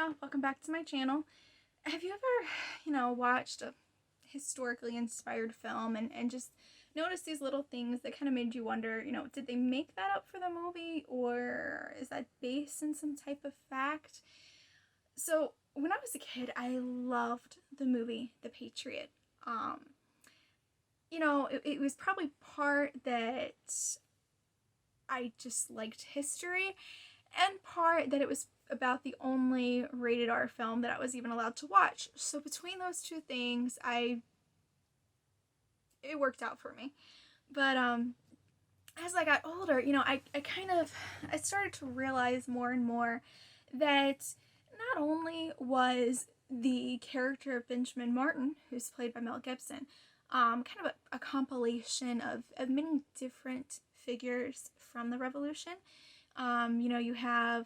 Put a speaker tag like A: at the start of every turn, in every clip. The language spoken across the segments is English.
A: y'all, welcome back to my channel. Have you ever, watched a historically inspired film and just noticed these little things that kind of made you wonder, did they make that up for the movie, or is that based in some type of fact? So when I was a kid, I loved the movie The Patriot. It was probably part that I just liked history, and part that it was about the only rated R film that I was even allowed to watch. So between those two things, it worked out for me. But as I got older, I started to realize more and more that not only was the character of Benjamin Martin, who's played by Mel Gibson, kind of a compilation of many different figures from the Revolution. You have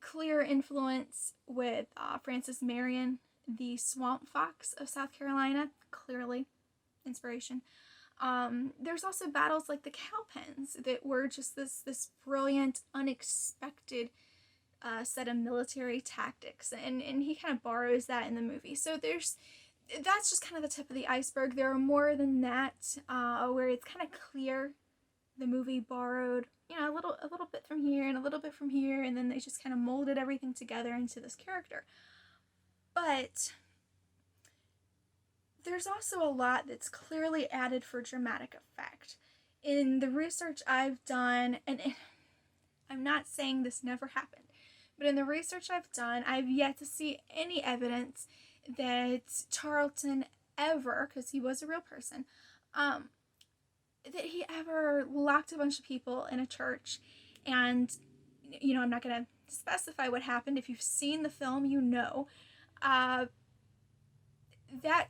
A: clear influence with Francis Marion, the swamp fox of South Carolina, clearly inspiration. There's also battles like the Cowpens that were just this brilliant, unexpected set of military tactics, and he kind of borrows that in the movie. So that's just kind of the tip of the iceberg. There are more than that, where it's kind of clear the movie borrowed, a little bit from here and a little bit from here, and then they just kind of molded everything together into this character. But there's also a lot that's clearly added for dramatic effect. In the research I've done, and I'm not saying this never happened, but in the research I've done, I've yet to see any evidence that Tarleton ever, because he was a real person, that he ever locked a bunch of people in a church. And, I'm not going to specify what happened. If you've seen the film, that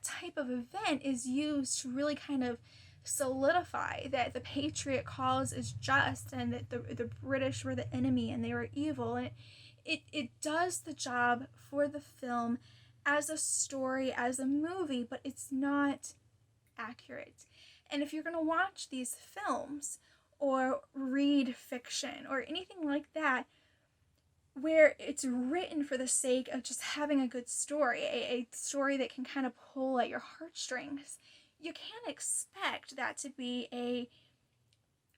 A: type of event is used to really kind of solidify that the Patriot cause is just, and that the British were the enemy and they were evil. And it does the job for the film as a story, as a movie, but it's not accurate. And if you're going to watch these films or read fiction or anything like that, where it's written for the sake of just having a good story, a story that can kind of pull at your heartstrings, you can't expect that to be a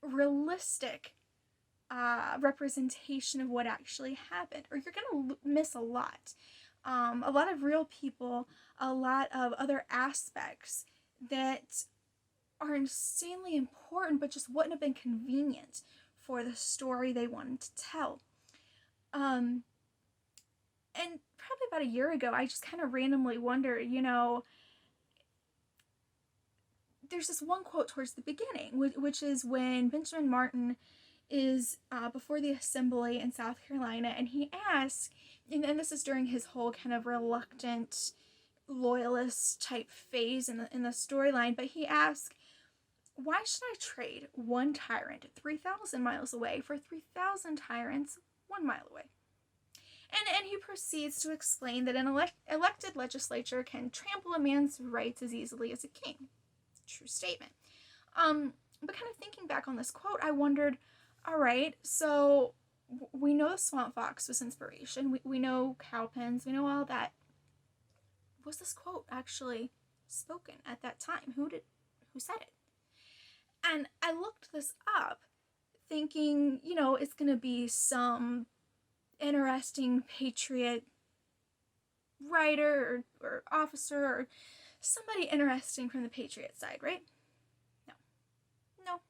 A: realistic representation of what actually happened, or you're going to miss a lot. A lot of real people, a lot of other aspects that are insanely important, but just wouldn't have been convenient for the story they wanted to tell. And probably about a year ago, I just kind of randomly wondered, there's this one quote towards the beginning, which is when Benjamin Martin is before the assembly in South Carolina, and he asks, and this is during his whole kind of reluctant Loyalist type phase in the storyline, but he asks, why should I trade one tyrant 3,000 miles away for 3,000 tyrants 1 mile away? And he proceeds to explain that an elected legislature can trample a man's rights as easily as a king. True statement. But kind of thinking back on this quote, I wondered, all right, so we know the swamp fox was inspiration. We know cowpens. We know all that. Was this quote actually spoken at that time? Who said it? And I looked this up thinking, it's going to be some interesting Patriot writer or officer or somebody interesting from the Patriot side, right? No.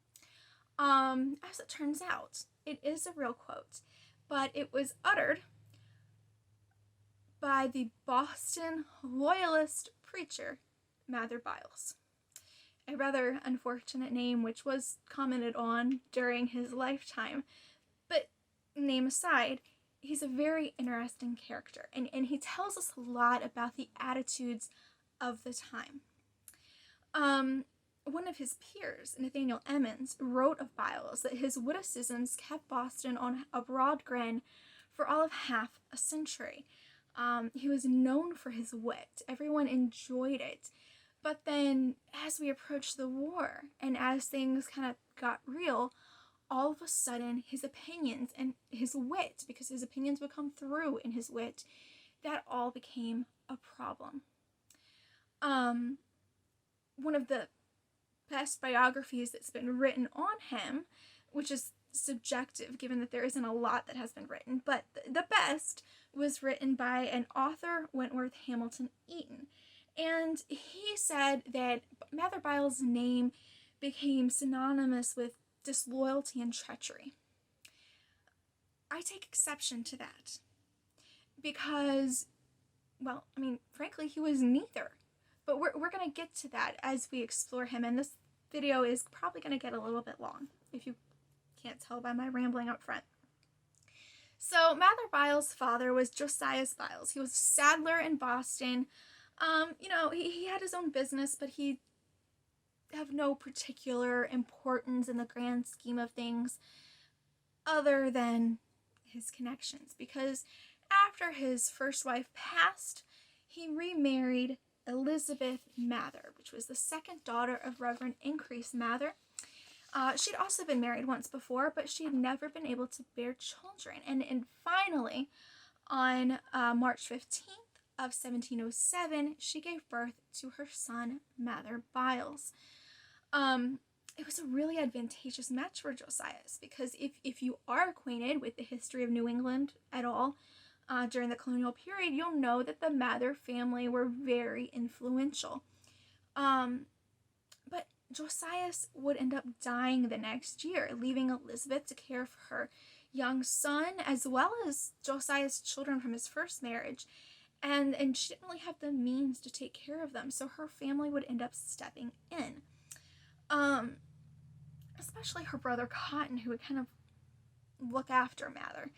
A: As it turns out, it is a real quote, but it was uttered by the Boston Loyalist preacher, Mather Byles. A rather unfortunate name, which was commented on during his lifetime. But name aside, he's a very interesting character, and he tells us a lot about the attitudes of the time. One of his peers, Nathaniel Emmons, wrote of Byles that his witticisms kept Boston on a broad grin for all of half a century. He was known for his wit. Everyone enjoyed it. But then, as we approached the war, and as things kind of got real, all of a sudden, his opinions and his wit, because his opinions would come through in his wit, that all became a problem. One of the best biographies that's been written on him, which is subjective given that there isn't a lot that has been written, but the best was written by an author, Wentworth Hamilton Eaton. And he said that Mather Byles' name became synonymous with disloyalty and treachery. I take exception to that because, well, I mean, frankly, he was neither. But we're going to get to that as we explore him, and this video is probably going to get a little bit long, if you can't tell by my rambling up front. So Mather Byles' father was Josiah Byles. He was a saddler in Boston. He had his own business, but he have no particular importance in the grand scheme of things other than his connections, because after his first wife passed, he remarried Elizabeth Mather, which was the second daughter of Reverend Increase Mather. She'd also been married once before, but she had never been able to bear children. And finally, on March 15th of 1707, she gave birth to her son, Mather Byles. It was a really advantageous match for Josiah's, because if you are acquainted with the history of New England at all, during the colonial period, you'll know that the Mather family were very influential. But Josiah would end up dying the next year, leaving Elizabeth to care for her young son, as well as Josiah's children from his first marriage. And she didn't really have the means to take care of them, so her family would end up stepping in. Especially her brother Cotton, who would kind of look after Mather.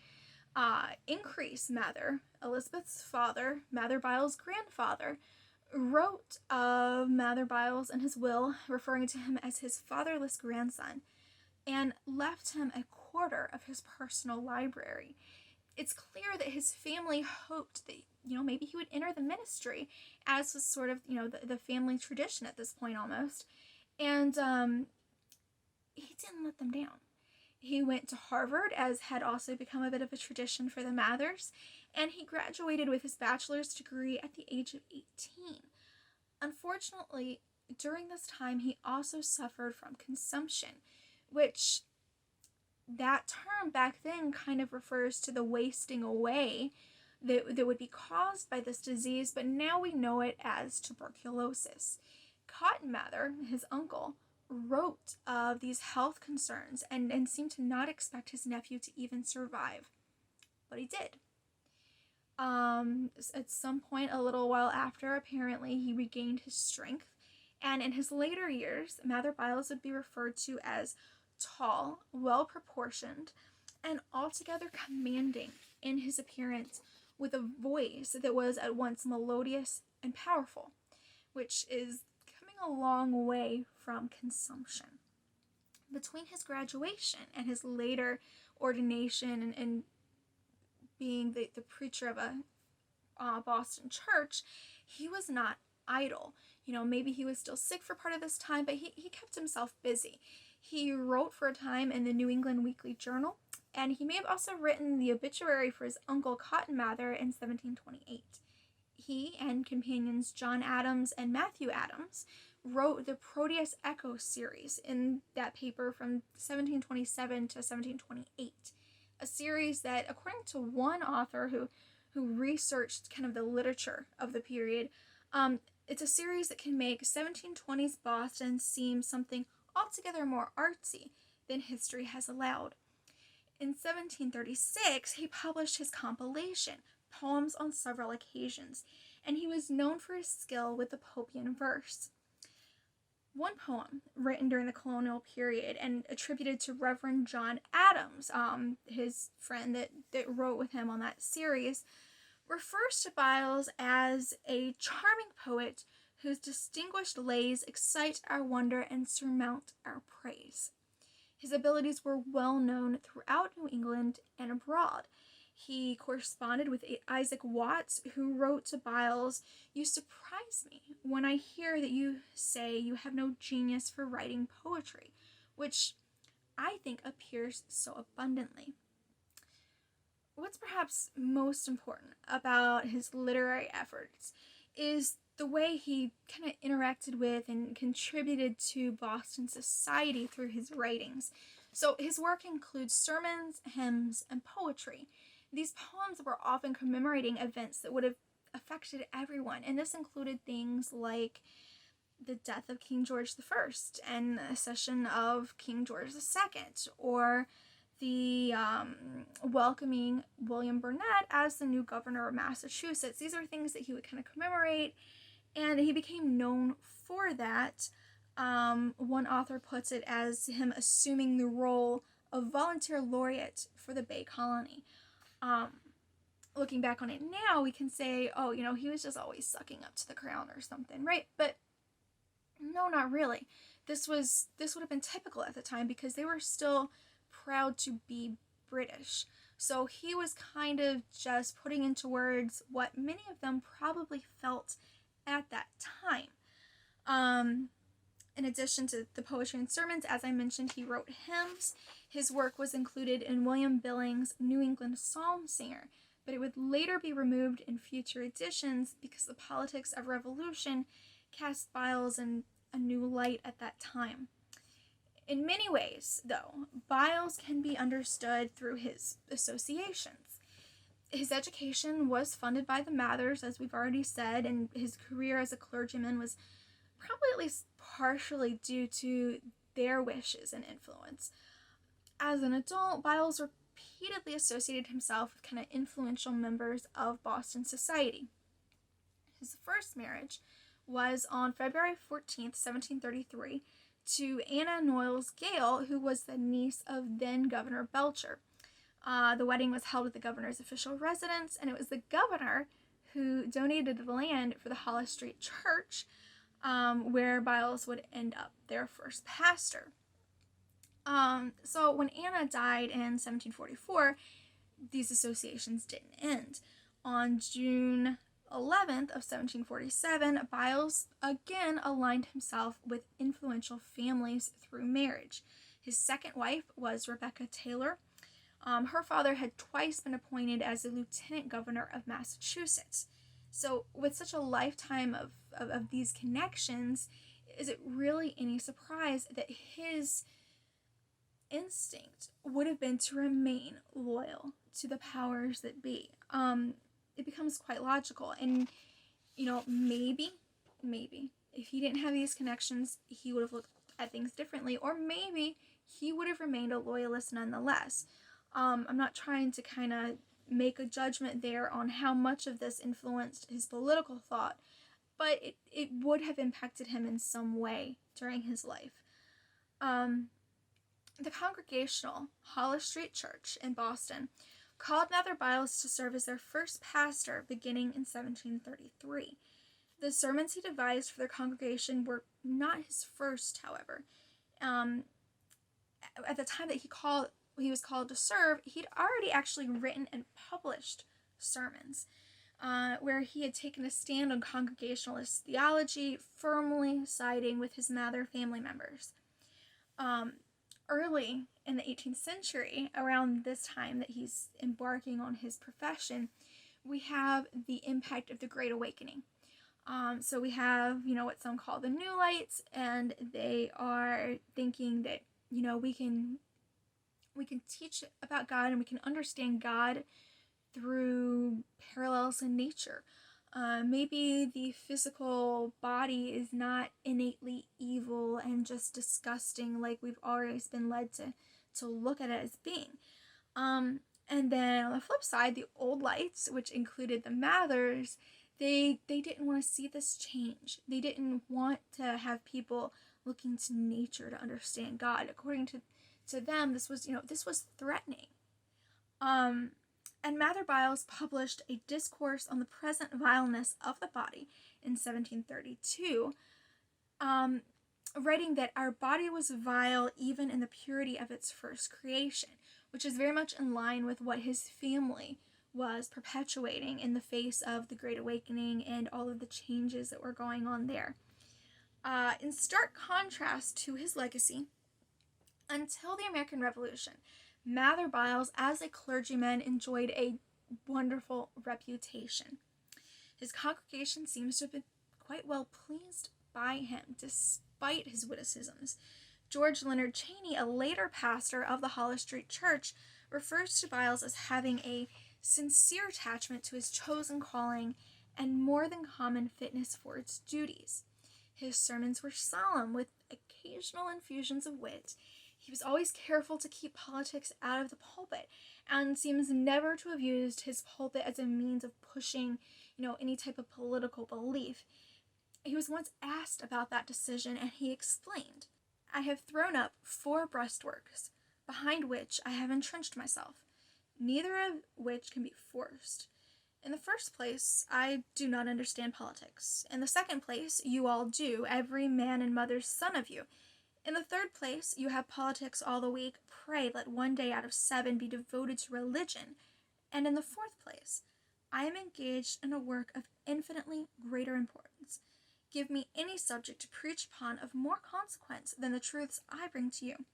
A: Increase Mather, Elizabeth's father, Mather Byles' grandfather, wrote of Mather Byles in his will, referring to him as his fatherless grandson, and left him a quarter of his personal library. It's clear that his family hoped that, maybe he would enter the ministry, as was sort of, the family tradition at this point almost. And he didn't let them down. He went to Harvard, as had also become a bit of a tradition for the Mathers, and he graduated with his bachelor's degree at the age of 18. Unfortunately, during this time, he also suffered from consumption, which that term back then kind of refers to the wasting away that would be caused by this disease, but now we know it as tuberculosis. Cotton Mather, his uncle, wrote of these health concerns and seemed to not expect his nephew to even survive. But he did. At some point, a little while after, apparently, he regained his strength, and in his later years, Mather Byles would be referred to as tall, well-proportioned, and altogether commanding in his appearance, with a voice that was at once melodious and powerful, which is a long way from consumption. Between his graduation and his later ordination and being the preacher of a Boston church, he was not idle. Maybe he was still sick for part of this time, but he kept himself busy. He wrote for a time in the New England Weekly Journal, and he may have also written the obituary for his uncle Cotton Mather in 1728. He and companions John Adams and Matthew Adams wrote the Proteus Echo series in that paper from 1727 to 1728, a series that, according to one author who researched kind of the literature of the period, it's a series that can make 1720s Boston seem something altogether more artsy than history has allowed. In 1736, he published his compilation, Poems on Several Occasions, and he was known for his skill with the Popian verse. One poem written during the colonial period and attributed to Reverend John Adams, his friend that wrote with him on that series, refers to Byles as a charming poet whose distinguished lays excite our wonder and surmount our praise. His abilities were well known throughout New England and abroad. He corresponded with Isaac Watts, who wrote to Byles, "You surprise me when I hear that you say you have no genius for writing poetry," which I think appears so abundantly. what's perhaps most important about his literary efforts is the way he kind of interacted with and contributed to Boston society through his writings. So his work includes sermons, hymns, and poetry. These poems were often commemorating events that would have affected everyone, and this included things like the death of King George I and the accession of King George II, or the welcoming William Burnett as the new governor of Massachusetts. These are things that he would kind of commemorate, and he became known for that. One author puts it as him assuming the role of volunteer laureate for the Bay Colony. Looking back on it now, we can say, oh, he was just always sucking up to the crown or something, right? But no, not really. This would have been typical at the time because they were still proud to be British. So he was kind of just putting into words what many of them probably felt at that time. In addition to the poetry and sermons, as I mentioned, he wrote hymns. His work was included in William Billings' New England Psalm Singer, but it would later be removed in future editions because the politics of revolution cast Byles in a new light at that time. In many ways, though, Byles can be understood through his associations. His education was funded by the Mathers, as we've already said, and his career as a clergyman was probably at least partially due to their wishes and influence. As an adult, Byles repeatedly associated himself with kind of influential members of Boston society. His first marriage was on February 14th, 1733, to Anna Noyes Gale, who was the niece of then Governor Belcher. The wedding was held at the governor's official residence, and it was the governor who donated the land for the Hollis Street Church, where Byles would end up their first pastor. So when Anna died in 1744, these associations didn't end. On June 11th of 1747, Byles again aligned himself with influential families through marriage. His second wife was Rebecca Taylor. Her father had twice been appointed as the lieutenant governor of Massachusetts. So with such a lifetime of these connections, is it really any surprise that his instinct would have been to remain loyal to the powers that be? It becomes quite logical. And, maybe, if he didn't have these connections, he would have looked at things differently, or maybe he would have remained a loyalist nonetheless. I'm not trying to kind of make a judgment there on how much of this influenced his political thought, but it would have impacted him in some way during his life. The Congregational Hollis Street Church in Boston called Mather Byles to serve as their first pastor beginning in 1733. The sermons he devised for their congregation were not his first, however. At the time that he was called to serve, he'd already actually written and published sermons where he had taken a stand on Congregationalist theology, firmly siding with his Mather family members. Early in the 18th century, around this time that he's embarking on his profession, we have the impact of the Great Awakening. So we have, what some call the New Lights, and they are thinking that, we can teach about God and we can understand God through parallels in nature. Maybe the physical body is not innately evil and just disgusting like we've always been led to look at it as being. And then on the flip side, the Old Lights, which included the Mathers, they didn't want to see this change. They didn't want to have people looking to nature to understand God. According to them, this was threatening. And Mather Byles published a discourse on the present vileness of the body in 1732, writing that our body was vile even in the purity of its first creation, which is very much in line with what his family was perpetuating in the face of the Great Awakening and all of the changes that were going on there. In stark contrast to his legacy, until the American Revolution, Mather Byles, as a clergyman, enjoyed a wonderful reputation. His congregation seems to have been quite well pleased by him, despite his witticisms. George Leonard Chaney, a later pastor of the Hollis Street Church, refers to Byles as having a sincere attachment to his chosen calling and more than common fitness for its duties. His sermons were solemn, with occasional infusions of wit. He was always careful to keep politics out of the pulpit, and seems never to have used his pulpit as a means of pushing, any type of political belief. He was once asked about that decision, and he explained, "I have thrown up 4 breastworks, behind which I have entrenched myself, neither of which can be forced. In the first place, I do not understand politics. In the second place, you all do, every man and mother's son of you. In the third place, you have politics all the week. Pray let one day out of 7 be devoted to religion. And in the fourth place, I am engaged in a work of infinitely greater importance. Give me any subject to preach upon of more consequence than the truths I bring to you,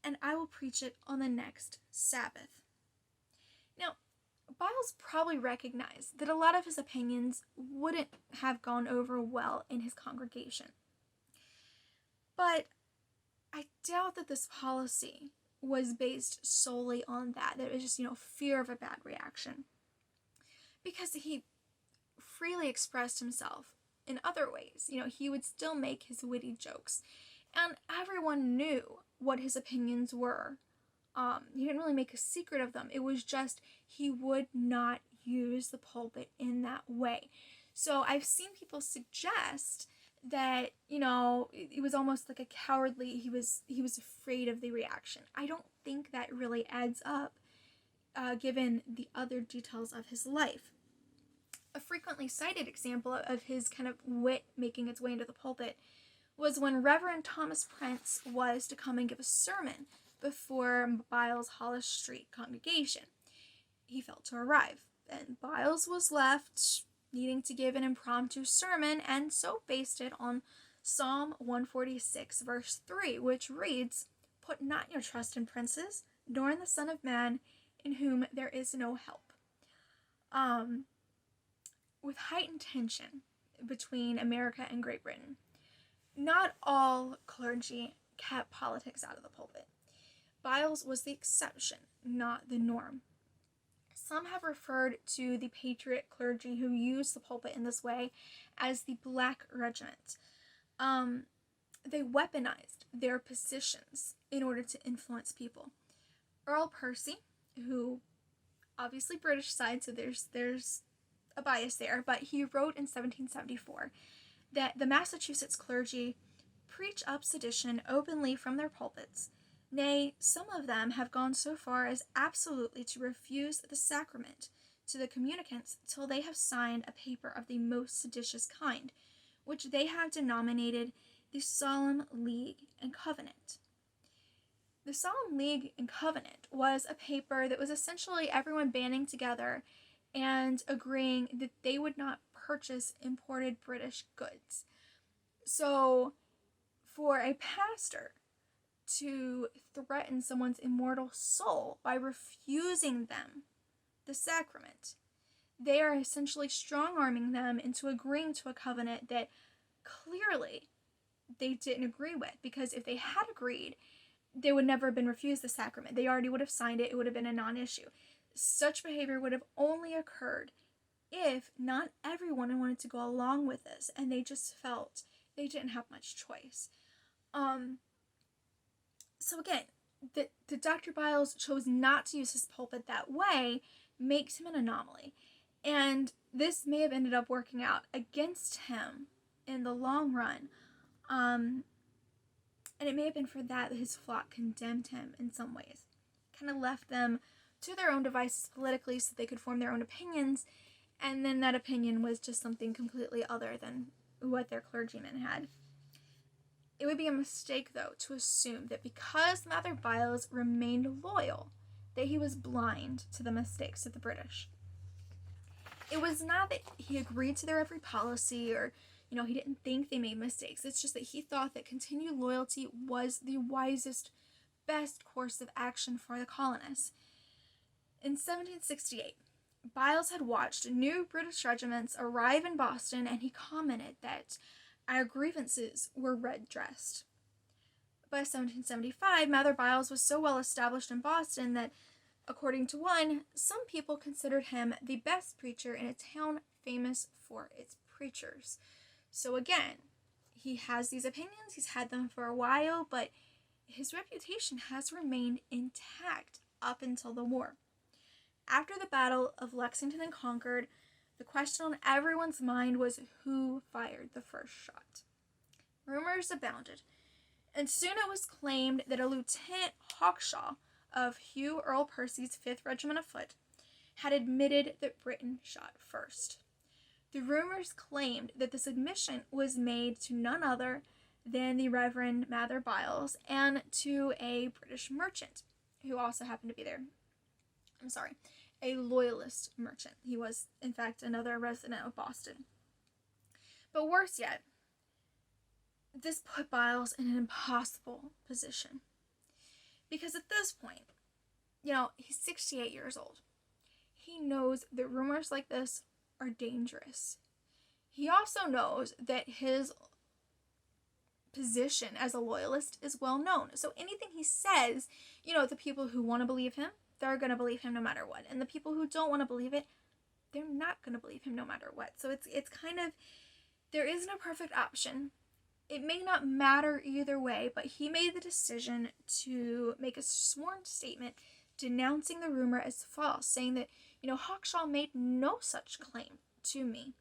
A: and I will preach it on the next Sabbath." Now, Byles probably recognized that a lot of his opinions wouldn't have gone over well in his congregation. But I doubt that this policy was based solely on that. It was just, fear of a bad reaction. Because he freely expressed himself in other ways. He would still make his witty jokes. And everyone knew what his opinions were. He didn't really make a secret of them. It was just he would not use the pulpit in that way. So I've seen people suggest that, it was almost like a cowardly, he was afraid of the reaction. I don't think that really adds up, given the other details of his life. A frequently cited example of his kind of wit making its way into the pulpit was when Reverend Thomas Prince was to come and give a sermon before Byles' Hollis Street congregation. He failed to arrive, and Byles was left needing to give an impromptu sermon, and so based it on Psalm 146, verse 3, which reads, "Put not your trust in princes, nor in the Son of Man, in whom there is no help." With heightened tension between America and Great Britain, not all clergy kept politics out of the pulpit. Byles was the exception, not the norm. Some have referred to the patriot clergy who used the pulpit in this way as the Black Regiment. They weaponized their positions in order to influence people. Earl Percy, who obviously British side, so there's a bias there, but he wrote in 1774 that the Massachusetts clergy preach up sedition openly from their pulpits. Nay, some of them have gone so far as absolutely to refuse the sacrament to the communicants till they have signed a paper of the most seditious kind, which they have denominated the Solemn League and Covenant. The Solemn League and Covenant was a paper that was essentially everyone banding together and agreeing that they would not purchase imported British goods. So, for a pastor to threaten someone's immortal soul by refusing them the sacrament, they are essentially strong-arming them into agreeing to a covenant that clearly they didn't agree with, because if they had agreed, they would never have been refused the sacrament. They already would have signed it. It would have been a non-issue. Such behavior would have only occurred if not everyone wanted to go along with this, and they just felt they didn't have much choice. So again, that Dr. Byles chose not to use his pulpit that way makes him an anomaly. And this may have ended up working out against him in the long run. And it may have been for that his flock condemned him in some ways. Kind of left them to their own devices politically so they could form their own opinions, and then that opinion was just something completely other than what their clergyman had. It would be a mistake, though, to assume that because Mather Byles remained loyal, that he was blind to the mistakes of the British. It was not that he agreed to their every policy or, he didn't think they made mistakes. It's just that he thought that continued loyalty was the wisest best course of action for the colonists. In 1768, Byles had watched new British regiments arrive in Boston, and he commented that our grievances were red-dressed. By 1775, Mather Byles was so well established in Boston that, according to one, some people considered him the best preacher in a town famous for its preachers. So again, he has these opinions, he's had them for a while, but his reputation has remained intact up until the war. After the Battle of Lexington and Concord, the question on everyone's mind was who fired the first shot. Rumors abounded, and soon it was claimed that a Lieutenant Hawkshaw of Hugh Earl Percy's 5th Regiment of Foot had admitted that Britain shot first. The rumors claimed that this admission was made to none other than the Reverend Mather Byles and to a British merchant who also happened to be there. A Loyalist merchant. He was, in fact, another resident of Boston. But worse yet, this put Byles in an impossible position. Because at this point, he's 68 years old. He knows that rumors like this are dangerous. He also knows that his position as a loyalist is well known. So anything he says, the people who want to believe him, they're going to believe him no matter what. And the people who don't want to believe it, they're not going to believe him no matter what. So it's kind of, there isn't a perfect option. It may not matter either way, but he made the decision to make a sworn statement denouncing the rumor as false, saying that, Hawkshaw made no such claim to me.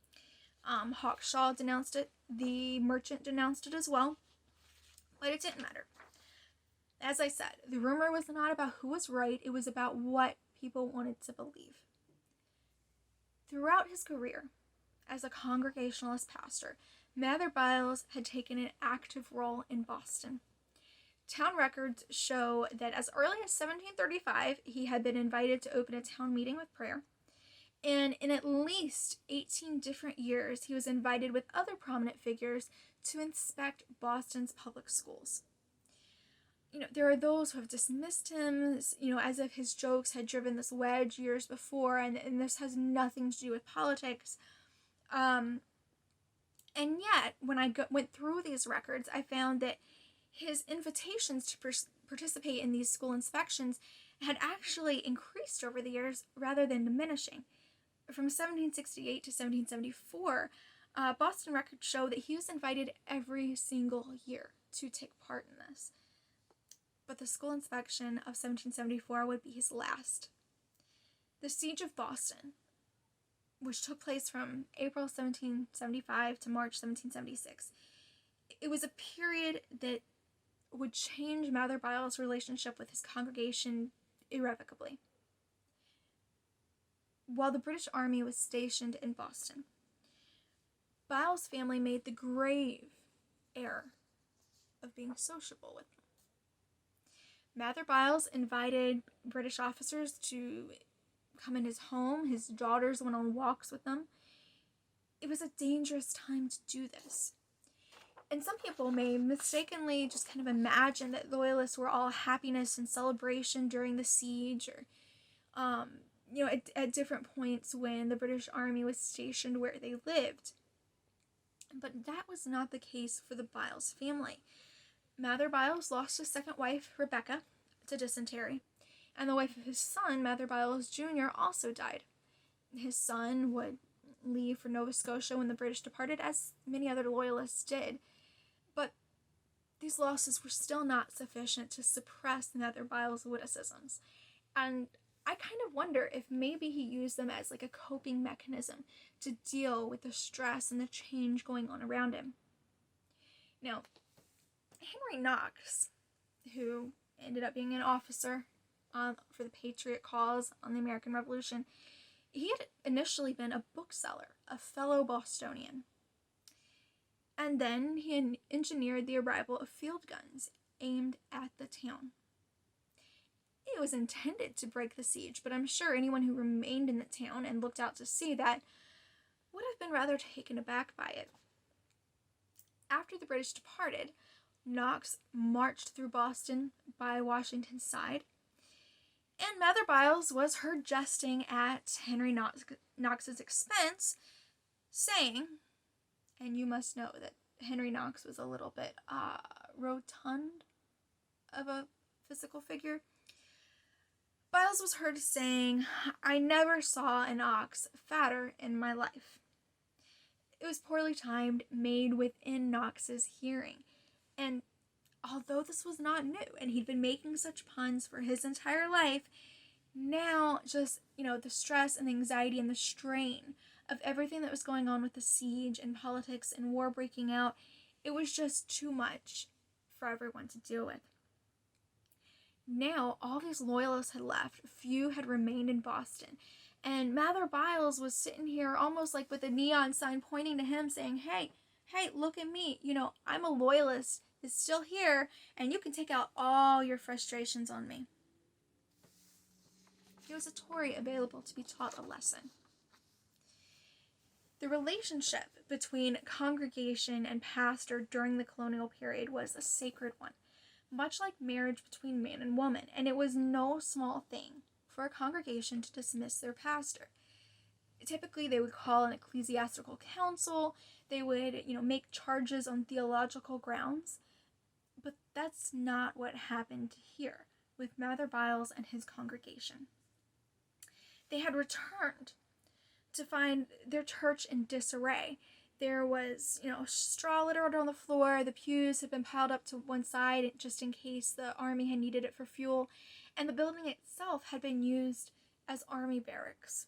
A: Hawkshaw denounced it, the merchant denounced it as well, but it didn't matter. As I said, the rumor was not about who was right, it was about what people wanted to believe. Throughout his career as a Congregationalist pastor, Mather Byles had taken an active role in Boston. Town records show that as early as 1735, he had been invited to open a town meeting with prayer, and in at least 18 different years, he was invited with other prominent figures to inspect Boston's public schools. There are those who have dismissed him, as if his jokes had driven this wedge years before, and this has nothing to do with politics. And yet, when I went through these records, I found that his invitations to participate in these school inspections had actually increased over the years rather than diminishing. From 1768 to 1774, Boston records show that he was invited every single year to take part in this. But the school inspection of 1774 would be his last. The Siege of Boston, which took place from April 1775 to March 1776, it was a period that would change Mather Byles' relationship with his congregation irrevocably. While the British Army was stationed in Boston, Byles' family made the grave error of being sociable with them. Mather Byles invited British officers to come in his home. His daughters went on walks with them. It was a dangerous time to do this. And some people may mistakenly just kind of imagine that Loyalists were all happiness and celebration during the siege, or, at different points when the British Army was stationed where they lived. But that was not the case for the Byles family. Mather Byles lost his second wife, Rebecca, to dysentery, and the wife of his son, Mather Byles Jr., also died. His son would leave for Nova Scotia when the British departed, as many other Loyalists did. But these losses were still not sufficient to suppress Mather Byles' witticisms. And I kind of wonder if maybe he used them as like a coping mechanism to deal with the stress and the change going on around him. Now, Henry Knox, who ended up being an officer for the Patriot cause on the American Revolution, he had initially been a bookseller, a fellow Bostonian. And then he engineered the arrival of field guns aimed at the town. It was intended to break the siege, but I'm sure anyone who remained in the town and looked out to see that would have been rather taken aback by it. After the British departed, Knox marched through Boston by Washington's side, and Mather Byles was heard jesting at Henry Knox's expense, saying, and you must know that Henry Knox was a little bit rotund of a physical figure. Byles was heard saying, "I never saw an ox fatter in my life." It was poorly timed, made within Knox's hearing, and although this was not new, and he'd been making such puns for his entire life, now just, the stress and the anxiety and the strain of everything that was going on with the siege and politics and war breaking out, it was just too much for everyone to deal with. Now, all these Loyalists had left. Few had remained in Boston. And Mather Byles was sitting here almost like with a neon sign pointing to him saying, hey, look at me. I'm a Loyalist. It's still here, and you can take out all your frustrations on me. He was a Tory available to be taught a lesson. The relationship between congregation and pastor during the colonial period was a sacred one, much like marriage between man and woman, and it was no small thing for a congregation to dismiss their pastor. Typically, they would call an ecclesiastical council, they would, make charges on theological grounds, but that's not what happened here with Mather Byles and his congregation. They had returned to find their church in disarray. There was, straw littered on the floor, the pews had been piled up to one side just in case the army had needed it for fuel, and the building itself had been used as army barracks.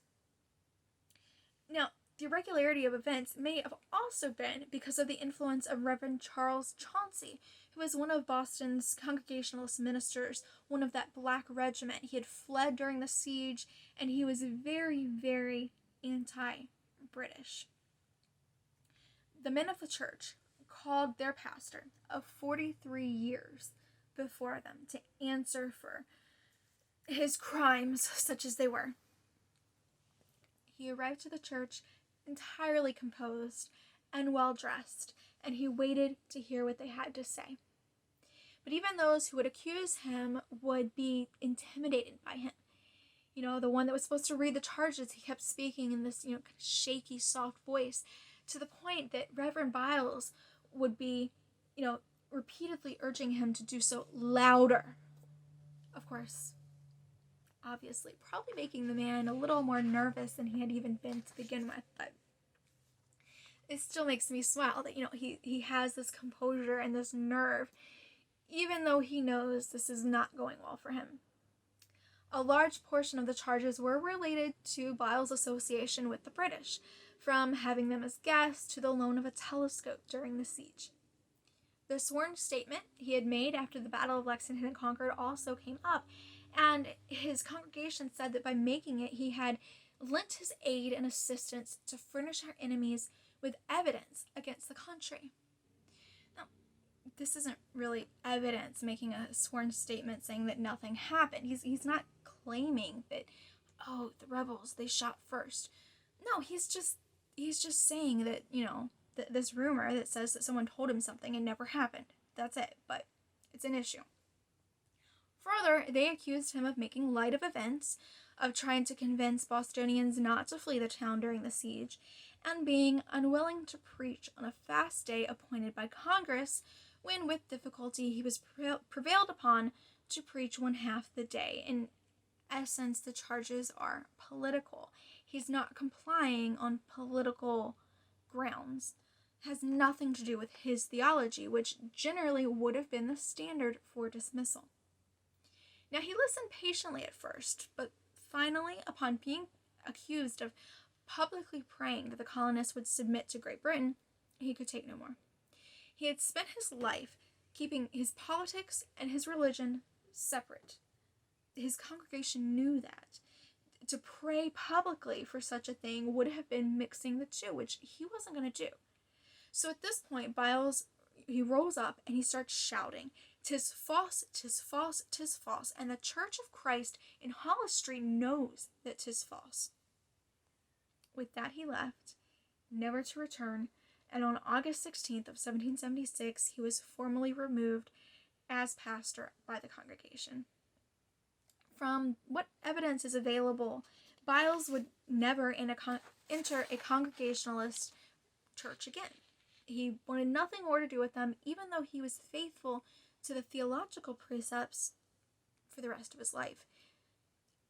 A: Now, the irregularity of events may have also been because of the influence of Reverend Charles Chaney, who was one of Boston's Congregationalist ministers, one of that black regiment. He had fled during the siege, and he was very, very anti-British. The men of the church called their pastor of 43 years before them to answer for his crimes, such as they were. He arrived to the church entirely composed and well-dressed, and he waited to hear what they had to say. But even those who would accuse him would be intimidated by him. The one that was supposed to read the charges, he kept speaking in this, kind of shaky, soft voice, to the point that Reverend Byles would be, repeatedly urging him to do so louder. Of course, obviously, probably making the man a little more nervous than he had even been to begin with, but it still makes me smile that, he has this composure and this nerve, even though he knows this is not going well for him. A large portion of the charges were related to Byles' association with the British, from having them as guests to the loan of a telescope during the siege. The sworn statement he had made after the Battle of Lexington and Concord also came up, and his congregation said that by making it, he had lent his aid and assistance to furnish our enemies with evidence against the country. Now, this isn't really evidence, making a sworn statement saying that nothing happened. He's not claiming that, the rebels, they shot first. No, he's just saying that, this rumor that says that someone told him something and never happened. That's it, but it's an issue. Further, they accused him of making light of events, of trying to convince Bostonians not to flee the town during the siege, and being unwilling to preach on a fast day appointed by Congress, when with difficulty he was prevailed upon to preach one half the day. In essence, the charges are political. He's not complying on political grounds. It has nothing to do with his theology, which generally would have been the standard for dismissal. Now, he listened patiently at first, but finally, upon being accused of publicly praying that the colonists would submit to Great Britain, he could take no more. He had spent his life keeping his politics and his religion separate. His congregation knew that. To pray publicly for such a thing would have been mixing the two, which he wasn't going to do. So at this point, Byles, he rose up and he starts shouting, "'Tis false, 'tis false, 'tis false, and the Church of Christ in Hollis Street knows that 'tis false." With that he left, never to return, and on August 16th of 1776, he was formally removed as pastor by the congregation. From what evidence is available, Byles would never enter a Congregationalist church again. He wanted nothing more to do with them, even though he was faithful to the theological precepts for the rest of his life.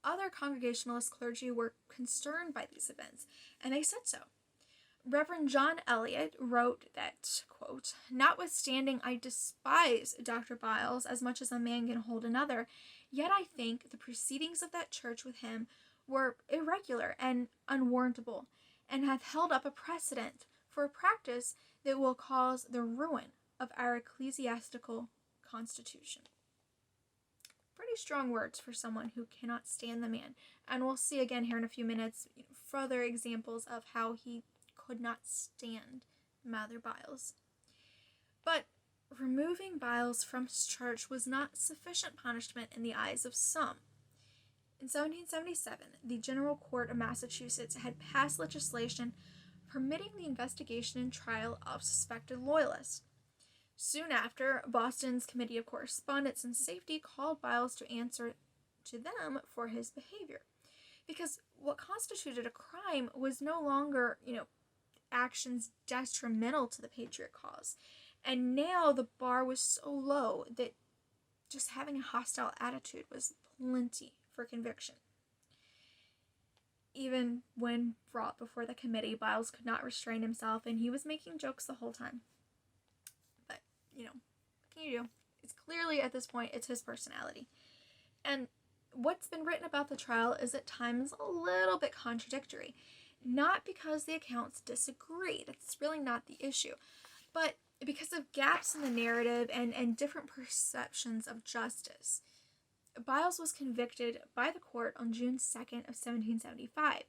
A: Other Congregationalist clergy were concerned by these events, and they said so. Reverend John Eliot wrote that, quote, "Notwithstanding I despise Dr. Byles as much as a man can hold another, yet I think the proceedings of that church with him were irregular and unwarrantable, and hath held up a precedent for a practice that will cause the ruin of our ecclesiastical constitution." Pretty strong words for someone who cannot stand the man, and we'll see again here in a few minutes further examples of how he could not stand Mather Byles. But removing Byles from his church was not sufficient punishment in the eyes of some. In 1777, the General Court of Massachusetts had passed legislation permitting the investigation and trial of suspected Loyalists. Soon after, Boston's Committee of Correspondence and Safety called Byles to answer to them for his behavior, because what constituted a crime was no longer, actions detrimental to the Patriot cause. And now the bar was so low that just having a hostile attitude was plenty for conviction. Even when brought before the committee, Byles could not restrain himself, and he was making jokes the whole time. But, what can you do? It's clearly, at this point, it's his personality. And what's been written about the trial is at times a little bit contradictory. Not because the accounts disagree, that's really not the issue, but because of gaps in the narrative and different perceptions of justice. Byles was convicted by the court on June 2nd of 1775,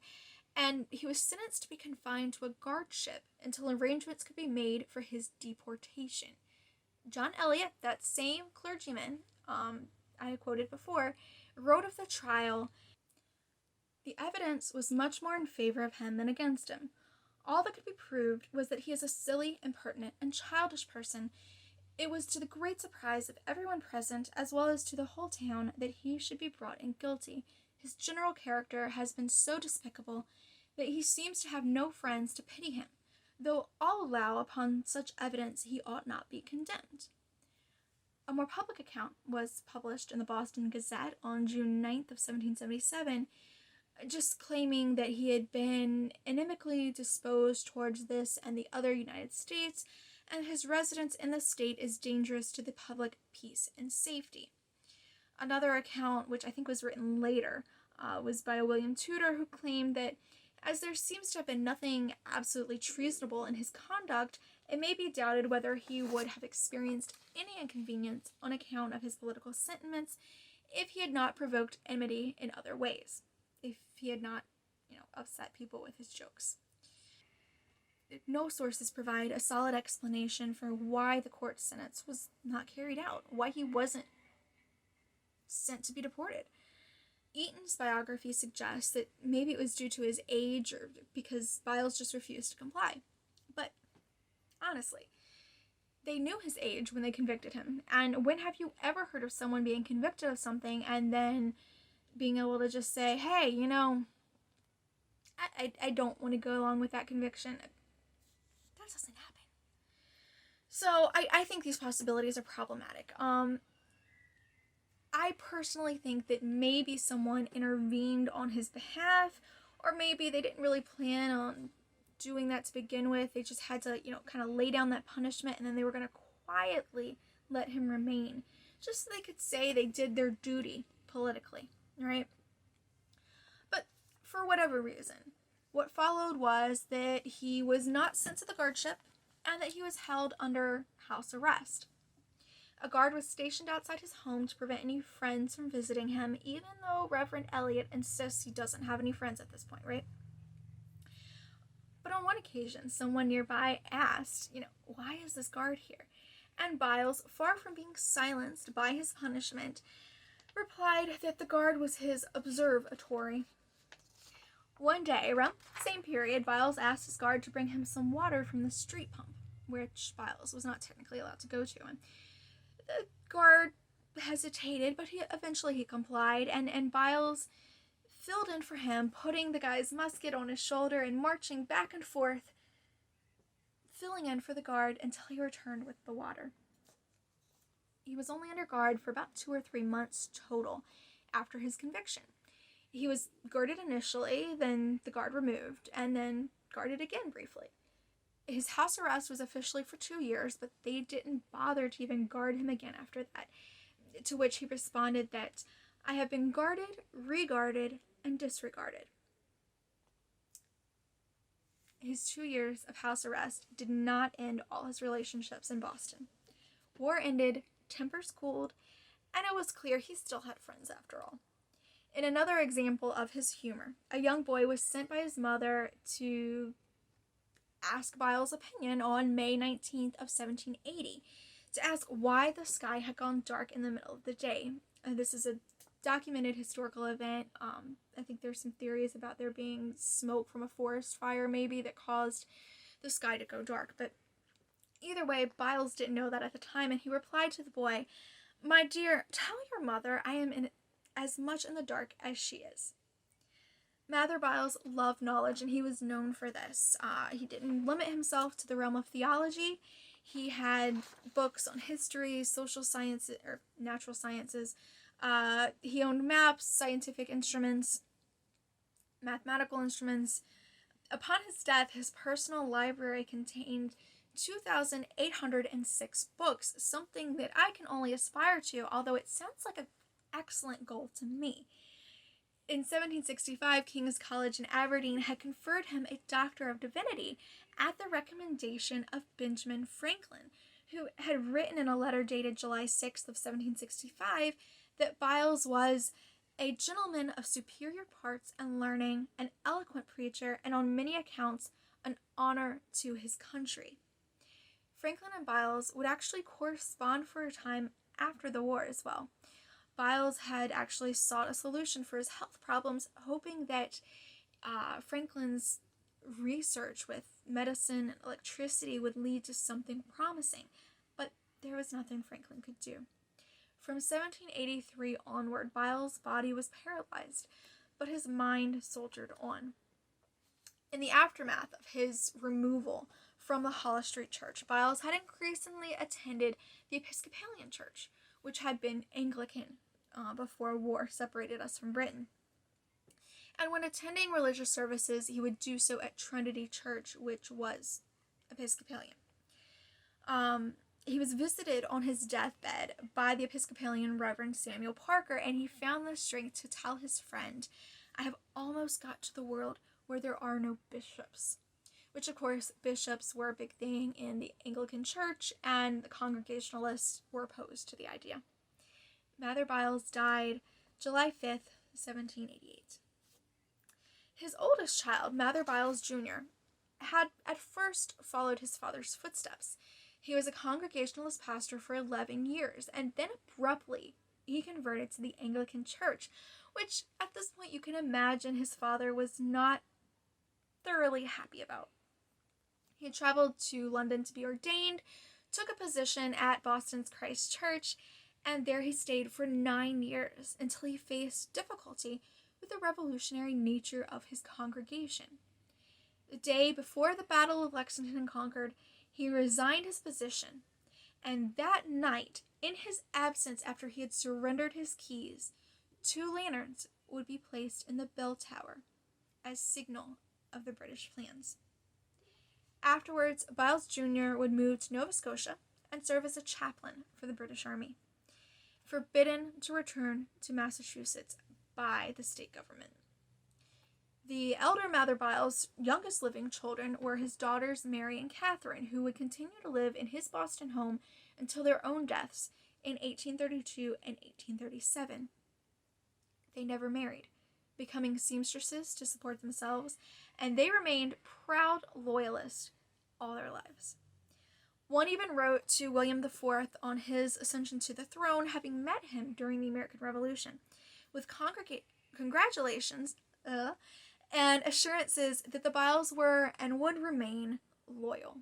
A: and he was sentenced to be confined to a guardship until arrangements could be made for his deportation. John Eliot, that same clergyman I had quoted before, wrote of the trial, "The evidence was much more in favor of him than against him. All that could be proved was that he is a silly, impertinent, and childish person. It was to the great surprise of everyone present, as well as to the whole town, that he should be brought in guilty. His general character has been so despicable that he seems to have no friends to pity him, though all allow upon such evidence he ought not be condemned." A more public account was published in the Boston Gazette on June 9th of 1777, just claiming that he had been inimically disposed towards this and the other United States, and his residence in the state is dangerous to the public peace and safety. Another account, which I think was written later, was by a William Tudor, who claimed that as there seems to have been nothing absolutely treasonable in his conduct, it may be doubted whether he would have experienced any inconvenience on account of his political sentiments if he had not provoked enmity in other ways, if he had not, upset people with his jokes. No sources provide a solid explanation for why the court sentence was not carried out, why he wasn't sent to be deported. Eaton's biography suggests that maybe it was due to his age or because Byles just refused to comply. But honestly, they knew his age when they convicted him. And when have you ever heard of someone being convicted of something and then being able to just say, hey, I don't want to go along with that conviction? That doesn't happen. So I think these possibilities are problematic. I personally think that maybe someone intervened on his behalf, or maybe they didn't really plan on doing that to begin with. They just had to, kind of lay down that punishment, and then they were going to quietly let him remain, just so they could say they did their duty politically, right? But for whatever reason, what followed was that he was not sent to the guardship, and that he was held under house arrest. A guard was stationed outside his home to prevent any friends from visiting him, even though Reverend Eliot insists he doesn't have any friends at this point, right? But on one occasion, someone nearby asked, why is this guard here? And Byles, far from being silenced by his punishment, replied that the guard was his Observe-A-Tory. One day, around the same period, Byles asked his guard to bring him some water from the street pump, which Byles was not technically allowed to go to. And the guard hesitated, but eventually he complied, and Byles filled in for him, putting the guy's musket on his shoulder and marching back and forth, filling in for the guard until he returned with the water. He was only under guard for about 2 or 3 months total after his conviction. He was guarded initially, then the guard removed, and then guarded again briefly. His house arrest was officially for 2 years, but they didn't bother to even guard him again after that, to which he responded that, "I have been guarded, regarded, and disregarded." His 2 years of house arrest did not end all his relationships in Boston. War ended, tempers cooled, and it was clear he still had friends after all. In another example of his humor, a young boy was sent by his mother to ask Byles' opinion on May 19th of 1780, to ask why the sky had gone dark in the middle of the day. This is a documented historical event. I think there's some theories about there being smoke from a forest fire maybe that caused the sky to go dark, but either way, Byles didn't know that at the time, and he replied to the boy, "My dear, tell your mother I am in as much in the dark as she is." Mather Byles loved knowledge, and he was known for this. He didn't limit himself to the realm of theology. He had books on history, social sciences, or natural sciences. He owned maps, scientific instruments, mathematical instruments. Upon his death, his personal library contained 2,806 books, something that I can only aspire to, although it sounds like an excellent goal to me. In 1765, King's College in Aberdeen had conferred him a Doctor of Divinity at the recommendation of Benjamin Franklin, who had written in a letter dated July 6th of 1765 that Byles was a gentleman of superior parts and learning, an eloquent preacher, and on many accounts an honor to his country. Franklin and Byles would actually correspond for a time after the war as well. Byles had actually sought a solution for his health problems, hoping that Franklin's research with medicine and electricity would lead to something promising, but there was nothing Franklin could do. From 1783 onward, Byles' body was paralyzed, but his mind soldiered on. In the aftermath of his removal from the Hollis Street Church, Byles had increasingly attended the Episcopalian Church, which had been Anglican before war separated us from Britain. And when attending religious services, he would do so at Trinity Church, which was Episcopalian. He was visited on his deathbed by the Episcopalian Reverend Samuel Parker, and he found the strength to tell his friend, "I have almost got to the world where there are no bishops," which of course bishops were a big thing in the Anglican Church, and the Congregationalists were opposed to the idea. Mather Byles died July 5th, 1788. His oldest child, Mather Byles Jr., had at first followed his father's footsteps. He was a Congregationalist pastor for 11 years, and then abruptly he converted to the Anglican Church, which at this point you can imagine his father was not thoroughly happy about. He had traveled to London to be ordained, took a position at Boston's Christ Church, and there he stayed for 9 years until he faced difficulty with the revolutionary nature of his congregation. The day before the Battle of Lexington and Concord, he resigned his position, and that night, in his absence after he had surrendered his keys, 2 lanterns would be placed in the bell tower as signal of the British plans. Afterwards, Byles Jr. would move to Nova Scotia and serve as a chaplain for the British Army, forbidden to return to Massachusetts by the state government. The elder Mather Byles' youngest living children were his daughters Mary and Catherine, who would continue to live in his Boston home until their own deaths in 1832 and 1837. They never married, becoming seamstresses to support themselves, and they remained proud Loyalists all their lives. One even wrote to William IV on his ascension to the throne, having met him during the American Revolution, with congratulations, and assurances that the Byles were and would remain loyal.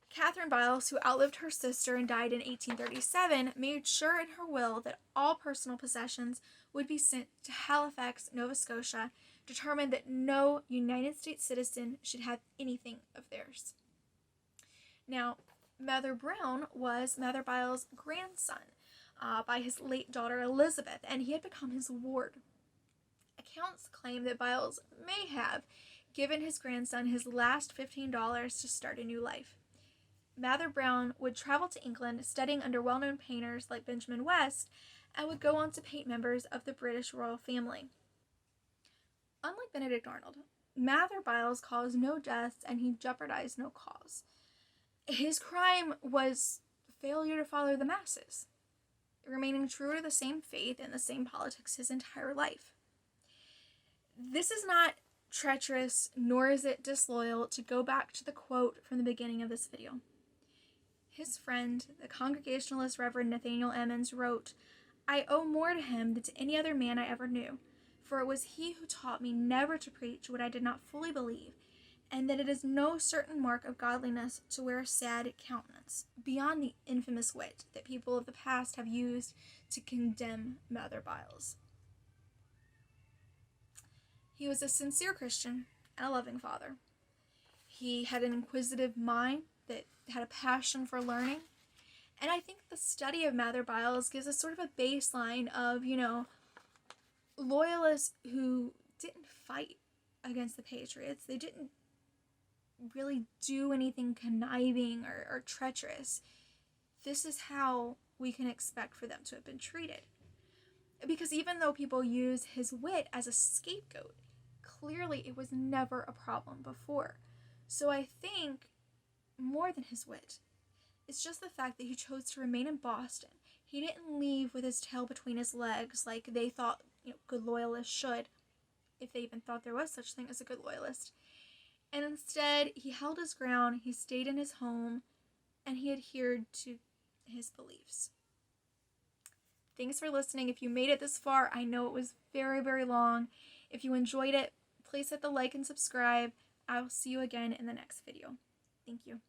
A: Catherine Byles, who outlived her sister and died in 1837, made sure in her will that all personal possessions would be sent to Halifax, Nova Scotia, determined that no United States citizen should have anything of theirs. Now, Mather Brown was Mather Byles' grandson by his late daughter Elizabeth, and he had become his ward. Accounts claim that Byles may have given his grandson his last $15 to start a new life. Mather Brown would travel to England, studying under well-known painters like Benjamin West, and would go on to paint members of the British royal family. Unlike Benedict Arnold, Mather Byles caused no deaths and he jeopardized no cause. His crime was failure to follow the masses, remaining true to the same faith and the same politics his entire life. This is not treacherous, nor is it disloyal to go back to the quote from the beginning of this video. His friend, the Congregationalist Reverend Nathaniel Emmons, wrote, "I owe more to him than to any other man I ever knew, for it was he who taught me never to preach what I did not fully believe, and that it is no certain mark of godliness to wear a sad countenance, beyond the infamous wit that people of the past have used to condemn Mather Byles." He was a sincere Christian and a loving father. He had an inquisitive mind that had a passion for learning. And I think the study of Mather Byles gives us sort of a baseline of, Loyalists who didn't fight against the Patriots. They didn't really do anything conniving or treacherous. This is how we can expect for them to have been treated. Because even though people use his wit as a scapegoat, clearly it was never a problem before. So I think more than his wit, it's just the fact that he chose to remain in Boston. He didn't leave with his tail between his legs like they thought good loyalists should, if they even thought there was such thing as a good loyalist. And instead, he held his ground, he stayed in his home, and he adhered to his beliefs. Thanks for listening. If you made it this far, I know it was very, very long. If you enjoyed it, please hit the like and subscribe. I will see you again in the next video. Thank you.